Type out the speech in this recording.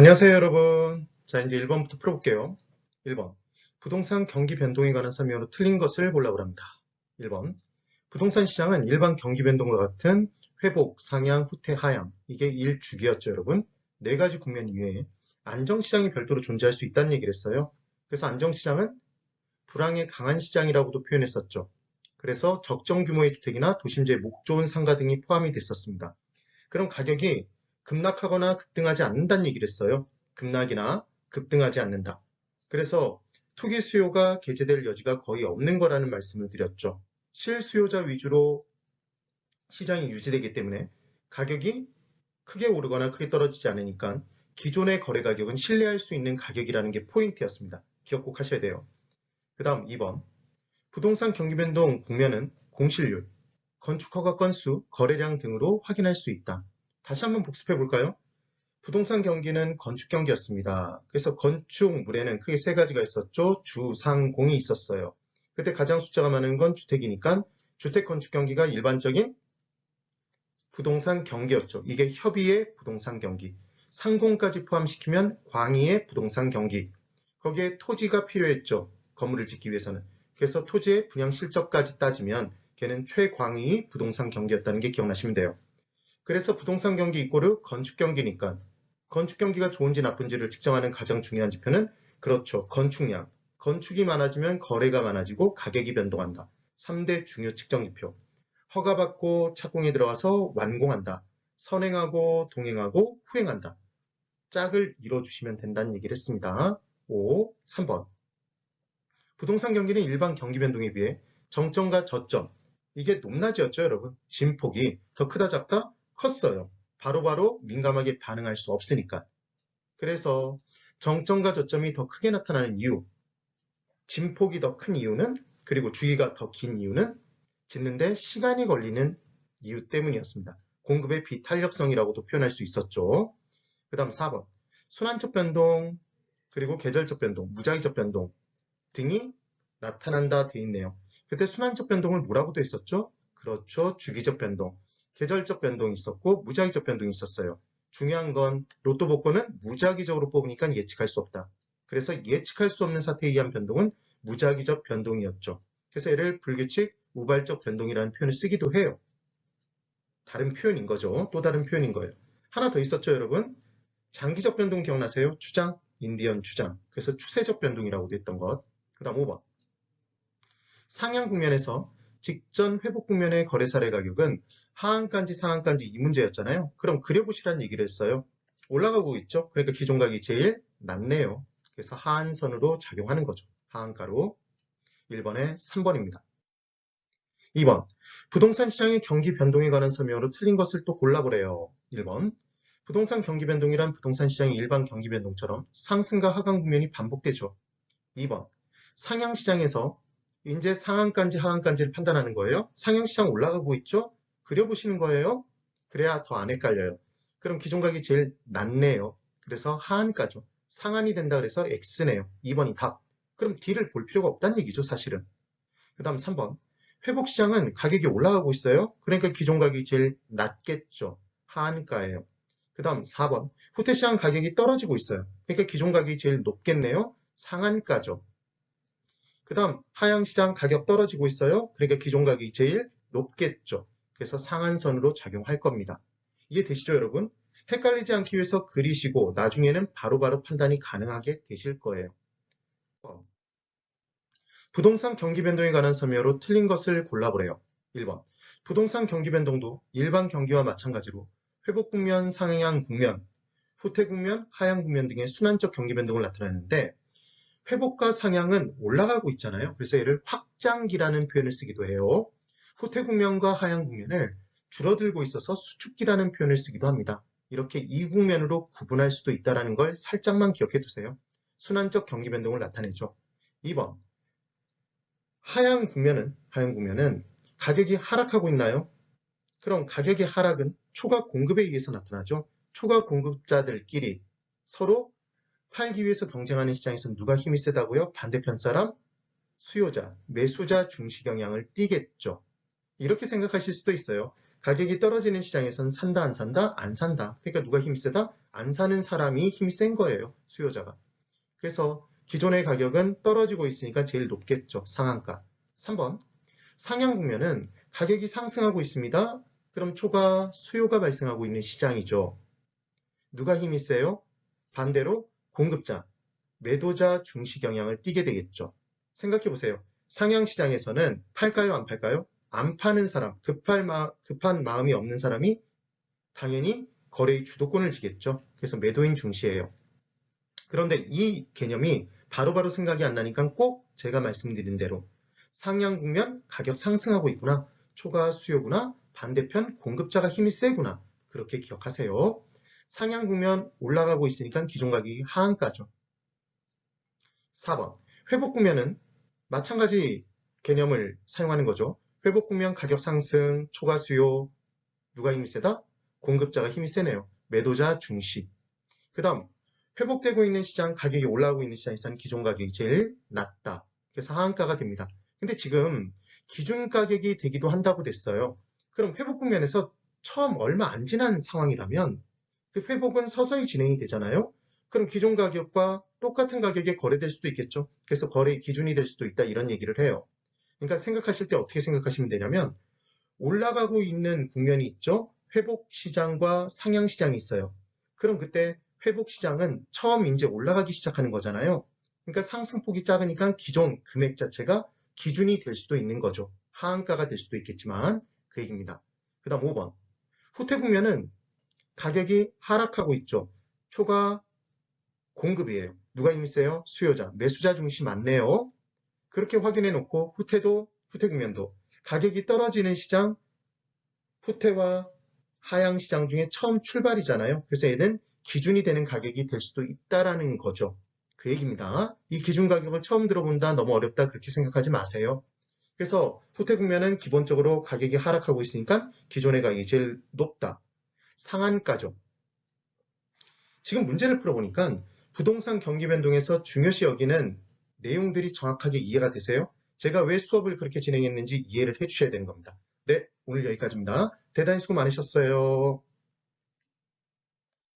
안녕하세요, 여러분. 자, 이제 1번부터 풀어볼게요. 1번. 부동산 경기 변동에 관한 설명으로 틀린 것을 골라보랍니다. 1번. 부동산 시장은 일반 경기 변동과 같은 회복, 상향, 후퇴, 하향. 이게 1주기였죠, 여러분. 네 가지 국면 이외에 안정시장이 별도로 존재할 수 있다는 얘기를 했어요. 그래서 안정시장은 불황에 강한 시장이라고도 표현했었죠. 그래서 적정 규모의 주택이나 도심지의 목 좋은 상가 등이 포함이 됐었습니다. 그럼 가격이 급락하거나 급등하지 않는다는 얘기를 했어요. 급락이나 급등하지 않는다. 그래서 투기 수요가 개재될 여지가 거의 없는 거라는 말씀을 드렸죠. 실수요자 위주로 시장이 유지되기 때문에 가격이 크게 오르거나 크게 떨어지지 않으니까 기존의 거래 가격은 신뢰할 수 있는 가격이라는 게 포인트였습니다. 기억 꼭 하셔야 돼요. 그 다음 2번. 부동산 경기 변동 국면은 공실률, 건축허가 건수, 거래량 등으로 확인할 수 있다. 다시 한번 복습해 볼까요? 부동산 경기는 건축 경기였습니다. 그래서 건축물에는 크게 세 가지가 있었죠. 주, 상, 공이 있었어요. 그때 가장 숫자가 많은 건 주택이니까 주택 건축 경기가 일반적인 부동산 경기였죠. 이게 협의의 부동산 경기. 상공까지 포함시키면 광의의 부동산 경기. 거기에 토지가 필요했죠. 건물을 짓기 위해서는. 그래서 토지의 분양 실적까지 따지면 걔는 최광의 부동산 경기였다는 게 기억나시면 돼요. 그래서 부동산 경기 이꼬르 건축 경기니까 건축 경기가 좋은지 나쁜지를 측정하는 가장 중요한 지표는 그렇죠. 건축량. 건축이 많아지면 거래가 많아지고 가격이 변동한다. 3대 중요 측정 지표. 허가받고 착공에 들어와서 완공한다. 선행하고 동행하고 후행한다. 짝을 이뤄주시면 된다는 얘기를 했습니다. 3번. 부동산 경기는 일반 경기 변동에 비해 정점과 저점. 이게 높낮이였죠, 여러분. 진폭이 더 크다 작다? 컸어요. 바로바로 민감하게 반응할 수 없으니까. 그래서 정점과 저점이 더 크게 나타나는 이유, 진폭이 더 큰 이유는, 그리고 주기가 더 긴 이유는 짓는데 시간이 걸리는 이유 때문이었습니다. 공급의 비탄력성이라고도 표현할 수 있었죠. 그 다음 4번. 순환적 변동, 그리고 계절적 변동, 무작위적 변동 등이 나타난다 돼 있네요. 그때 순환적 변동을 뭐라고도 했었죠? 그렇죠. 주기적 변동. 계절적 변동이 있었고 무작위적 변동이 있었어요. 중요한 건 로또 복권은 무작위적으로 뽑으니까 예측할 수 없다. 그래서 예측할 수 없는 사태에 의한 변동은 무작위적 변동이었죠. 그래서 얘를 불규칙, 우발적 변동이라는 표현을 쓰기도 해요. 다른 표현인 거죠. 또 다른 표현인 거예요. 하나 더 있었죠, 여러분? 장기적 변동 기억나세요? 추장, 인디언 추장. 그래서 추세적 변동이라고도 했던 것. 그 다음 5번. 상향 국면에서 직전 회복 국면의 거래 사례 가격은 하한가인지 상한가인지 이 문제였잖아요. 그럼 그려보시라는 얘기를 했어요. 올라가고 있죠. 그러니까 기존 가격이 제일 낮네요. 그래서 하한선으로 작용하는 거죠. 하한가로. 1번에 3번입니다. 2번. 부동산 시장의 경기 변동에 관한 설명으로 틀린 것을 또 골라보래요. 1번. 부동산 경기 변동이란 부동산 시장의 일반 경기 변동처럼 상승과 하강 국면이 반복되죠. 2번. 상향 시장에서 이제 상한가인지 하한가인지를 판단하는 거예요. 상향시장 올라가고 있죠? 그려보시는 거예요. 그래야 더 안 헷갈려요. 그럼 기존 가격이 제일 낮네요. 그래서 하한가죠. 상한이 된다 그래서 X네요. 2번이 답. 그럼 D를 볼 필요가 없다는 얘기죠, 사실은. 그 다음 3번. 회복시장은 가격이 올라가고 있어요. 그러니까 기존 가격이 제일 낮겠죠. 하한가예요. 그 다음 4번. 후퇴시장 가격이 떨어지고 있어요. 그러니까 기존 가격이 제일 높겠네요. 상한가죠. 그 다음 하향시장 가격 떨어지고 있어요. 그러니까 기존 가격이 제일 높겠죠. 그래서 상한선으로 작용할 겁니다. 이해되시죠, 여러분? 헷갈리지 않기 위해서 그리시고 나중에는 바로바로 판단이 가능하게 되실 거예요. 부동산 경기 변동에 관한 설명으로 틀린 것을 골라보래요. 1번. 부동산 경기 변동도 일반 경기와 마찬가지로 회복 국면, 상향 국면, 후퇴 국면, 하향 국면 등의 순환적 경기 변동을 나타내는데 회복과 상향은 올라가고 있잖아요. 그래서 얘를 확장기라는 표현을 쓰기도 해요. 후퇴 국면과 하향 국면을 줄어들고 있어서 수축기라는 표현을 쓰기도 합니다. 이렇게 이 국면으로 구분할 수도 있다는 걸 살짝만 기억해 두세요. 순환적 경기 변동을 나타내죠. 2번. 하향 국면은 가격이 하락하고 있나요? 그럼 가격의 하락은 초과 공급에 의해서 나타나죠. 초과 공급자들끼리 서로 팔기 위해서 경쟁하는 시장에서 누가 힘이 세다고요? 반대편 사람, 수요자, 매수자 중시 경향을 띠겠죠. 이렇게 생각하실 수도 있어요. 가격이 떨어지는 시장에선 산다, 안 산다? 안 산다. 그러니까 누가 힘이 세다? 안 사는 사람이 힘이 센 거예요. 수요자가. 그래서 기존의 가격은 떨어지고 있으니까 제일 높겠죠. 상한가. 3번. 상향 국면은 가격이 상승하고 있습니다. 그럼 초과 수요가 발생하고 있는 시장이죠. 누가 힘이 세요? 반대로 공급자, 매도자 중시 경향을 띠게 되겠죠. 생각해 보세요. 상향 시장에서는 팔까요? 안 팔까요? 안 파는 사람, 급한 마음이 없는 사람이 당연히 거래의 주도권을 지겠죠. 그래서 매도인 중시예요. 그런데 이 개념이 바로바로 생각이 안 나니까 꼭 제가 말씀드린 대로 상향 국면 가격 상승하고 있구나. 초과 수요구나. 반대편 공급자가 힘이 세구나. 그렇게 기억하세요. 상향 국면 올라가고 있으니까 기존 가격이 하한가죠. 4번. 회복 국면은 마찬가지 개념을 사용하는 거죠. 회복 국면 가격 상승, 초과 수요. 누가 힘이 세다? 공급자가 힘이 세네요. 매도자 중시. 그 다음 회복되고 있는 시장, 가격이 올라가고 있는 시장에서는 기존 가격이 제일 낮다. 그래서 하한가가 됩니다. 근데 지금 기준 가격이 되기도 한다고 됐어요. 그럼 회복 국면에서 처음 얼마 안 지난 상황이라면 그 회복은 서서히 진행이 되잖아요. 그럼 기존 가격과 똑같은 가격에 거래될 수도 있겠죠. 그래서 거래의 기준이 될 수도 있다 이런 얘기를 해요. 그러니까 생각하실 때 어떻게 생각하시면 되냐면 올라가고 있는 국면이 있죠. 회복 시장과 상향 시장이 있어요. 그럼 그때 회복 시장은 처음 이제 올라가기 시작하는 거잖아요. 그러니까 상승폭이 작으니까 기존 금액 자체가 기준이 될 수도 있는 거죠. 하한가가 될 수도 있겠지만 그 얘기입니다. 그 다음 5번. 후퇴 국면은 가격이 하락하고 있죠. 초과 공급이에요. 누가 힘이 세요? 수요자. 매수자 중심 맞네요. 그렇게 확인해 놓고 후퇴 국면도 가격이 떨어지는 시장, 후퇴와 하향 시장 중에 처음 출발이잖아요. 그래서 얘는 기준이 되는 가격이 될 수도 있다라는 거죠. 그 얘기입니다. 이 기준 가격을 처음 들어본다, 너무 어렵다 그렇게 생각하지 마세요. 그래서 후퇴 국면은 기본적으로 가격이 하락하고 있으니까 기존의 가격이 제일 높다. 상한가죠. 지금 문제를 풀어보니까 부동산 경기 변동에서 중요시 여기는 내용들이 정확하게 이해가 되세요? 제가 왜 수업을 그렇게 진행했는지 이해를 해주셔야 되는 겁니다. 네, 오늘 여기까지입니다. 대단히 수고 많으셨어요.